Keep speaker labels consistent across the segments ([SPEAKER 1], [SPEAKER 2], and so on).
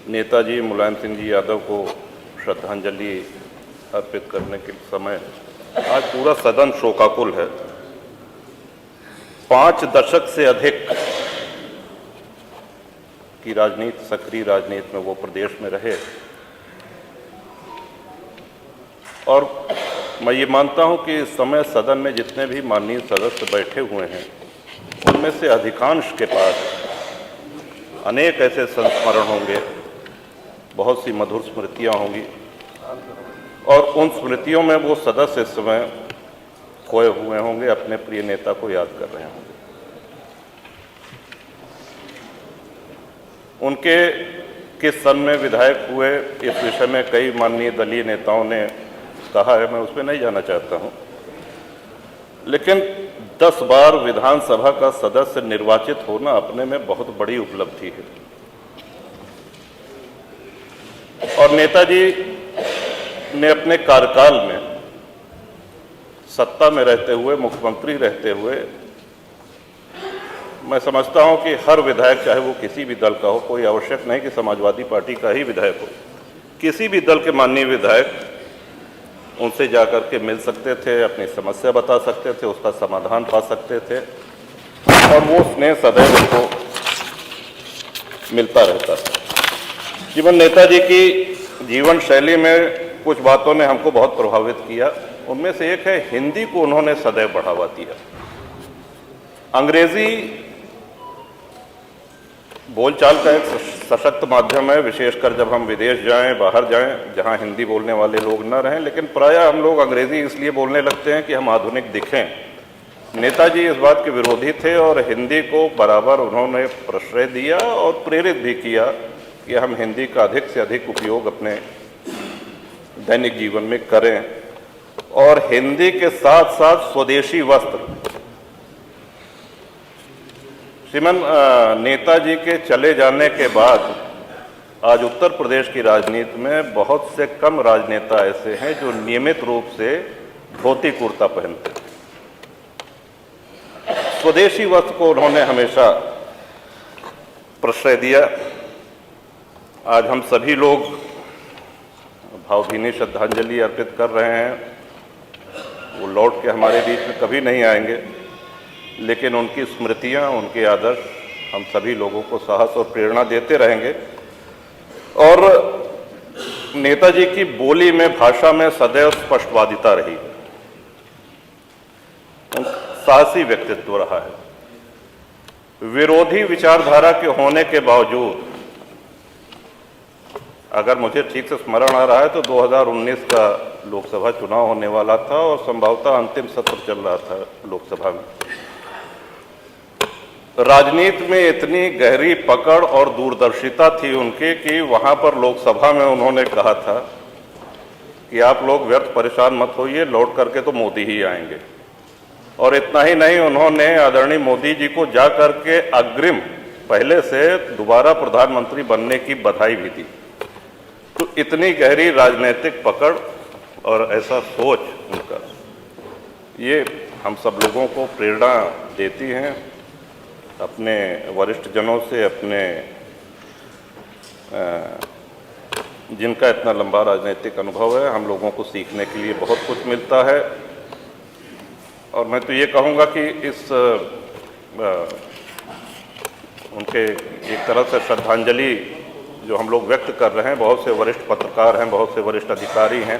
[SPEAKER 1] नेताजी मुलायम सिंह जी यादव को श्रद्धांजलि अर्पित करने के समय आज पूरा सदन शोकाकुल है। 5 दशक से अधिक की राजनीति, सक्रिय राजनीति में वो प्रदेश में रहे और मैं ये मानता हूं कि इस समय सदन में जितने भी माननीय सदस्य बैठे हुए हैं उनमें से अधिकांश के पास अनेक ऐसे संस्मरण होंगे, बहुत सी मधुर स्मृतियां होंगी और उन स्मृतियों में वो सदस्य इस समय खोए हुए होंगे, अपने प्रिय नेता को याद कर रहे होंगे। उनके किस सन में विधायक हुए इस विषय में कई माननीय दलीय नेताओं ने कहा है, मैं उसमें नहीं जाना चाहता हूं, लेकिन 10 बार विधानसभा का सदस्य निर्वाचित होना अपने में बहुत बड़ी उपलब्धि है। और नेताजी ने अपने कार्यकाल में सत्ता में रहते हुए, मुख्यमंत्री रहते हुए, मैं समझता हूं कि हर विधायक, चाहे वो किसी भी दल का हो, कोई आवश्यक नहीं कि समाजवादी पार्टी का ही विधायक हो, किसी भी दल के माननीय विधायक उनसे जाकर के मिल सकते थे, अपनी समस्या बता सकते थे, उसका समाधान पा सकते थे और वो स्नेह सदैव उनको मिलता रहता था। जीवन नेताजी की जीवन शैली में कुछ बातों ने हमको बहुत प्रभावित किया। उनमें से एक है, हिंदी को उन्होंने सदैव बढ़ावा दिया। अंग्रेजी बोलचाल का एक सशक्त माध्यम है, विशेषकर जब हम विदेश जाएं, बाहर जाएं, जहां हिंदी बोलने वाले लोग न रहें, लेकिन प्रायः हम लोग अंग्रेजी इसलिए बोलने लगते हैं कि हम आधुनिक दिखें। नेताजी इस बात के विरोधी थे और हिंदी को बराबर उन्होंने प्रश्रय दिया और प्रेरित भी किया कि हम हिंदी का अधिक से अधिक उपयोग अपने दैनिक जीवन में करें और हिंदी के साथ साथ स्वदेशी वस्त्र। श्रीमान नेताजी के चले जाने के बाद आज उत्तर प्रदेश की राजनीति में बहुत से कम राजनेता ऐसे हैं जो नियमित रूप से धोती कुर्ता पहनते हैं। स्वदेशी वस्त्र को उन्होंने हमेशा प्रश्रय दिया। आज हम सभी लोग भावभीनी श्रद्धांजलि अर्पित कर रहे हैं। वो लौट के हमारे बीच में कभी नहीं आएंगे, लेकिन उनकी स्मृतियां, उनके आदर्श हम सभी लोगों को साहस और प्रेरणा देते रहेंगे। और नेताजी की बोली में, भाषा में सदैव स्पष्टवादिता रही। साहसी व्यक्तित्व रहा है। विरोधी विचारधारा के होने के बावजूद, अगर मुझे ठीक से स्मरण आ रहा है तो 2019 का लोकसभा चुनाव होने वाला था और संभवतः अंतिम सत्र चल रहा था लोकसभा में। राजनीति में इतनी गहरी पकड़ और दूरदर्शिता थी उनकी कि वहां पर लोकसभा में उन्होंने कहा था कि आप लोग व्यर्थ परेशान मत होइए, लौट करके तो मोदी ही आएंगे। और इतना ही नहीं, उन्होंने आदरणीय मोदी जी को जा करके अग्रिम पहले से दोबारा प्रधानमंत्री बनने की बधाई भी दी। तो इतनी गहरी राजनीतिक पकड़ और ऐसा सोच उनका, ये हम सब लोगों को प्रेरणा देती हैं। अपने वरिष्ठ जनों से, अपने जिनका इतना लंबा राजनीतिक अनुभव है, हम लोगों को सीखने के लिए बहुत कुछ मिलता है। और मैं तो ये कहूँगा कि इस उनके एक तरह से श्रद्धांजलि जो हम लोग व्यक्त कर रहे हैं, बहुत से वरिष्ठ पत्रकार हैं, बहुत से वरिष्ठ अधिकारी हैं,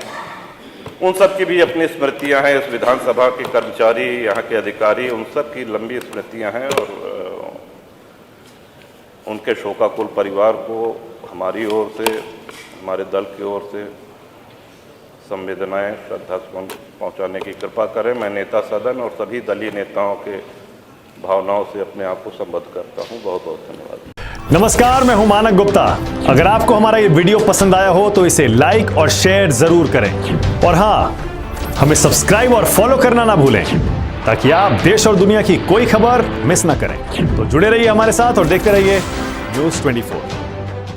[SPEAKER 1] उन सब की भी अपनी स्मृतियां हैं। इस विधानसभा के कर्मचारी, यहाँ के अधिकारी, उन सब की लंबी स्मृतियां हैं और उनके शोकाकुल परिवार को हमारी ओर से, हमारे दल की ओर से संवेदनाएं, श्रद्धासुमन पहुंचाने की कृपा करें। मैं नेता सदन और सभी दलीय नेताओं के भावनाओं से अपने आप को संबद्ध करता हूं। बहुत बहुत धन्यवाद।
[SPEAKER 2] नमस्कार, मैं हूं मानक गुप्ता। अगर आपको हमारा ये वीडियो पसंद आया हो तो इसे लाइक और शेयर जरूर करें और हाँ, हमें सब्सक्राइब और फॉलो करना ना भूलें ताकि आप देश और दुनिया की कोई खबर मिस ना करें। तो जुड़े रहिए हमारे साथ और देखते रहिए न्यूज़ 24।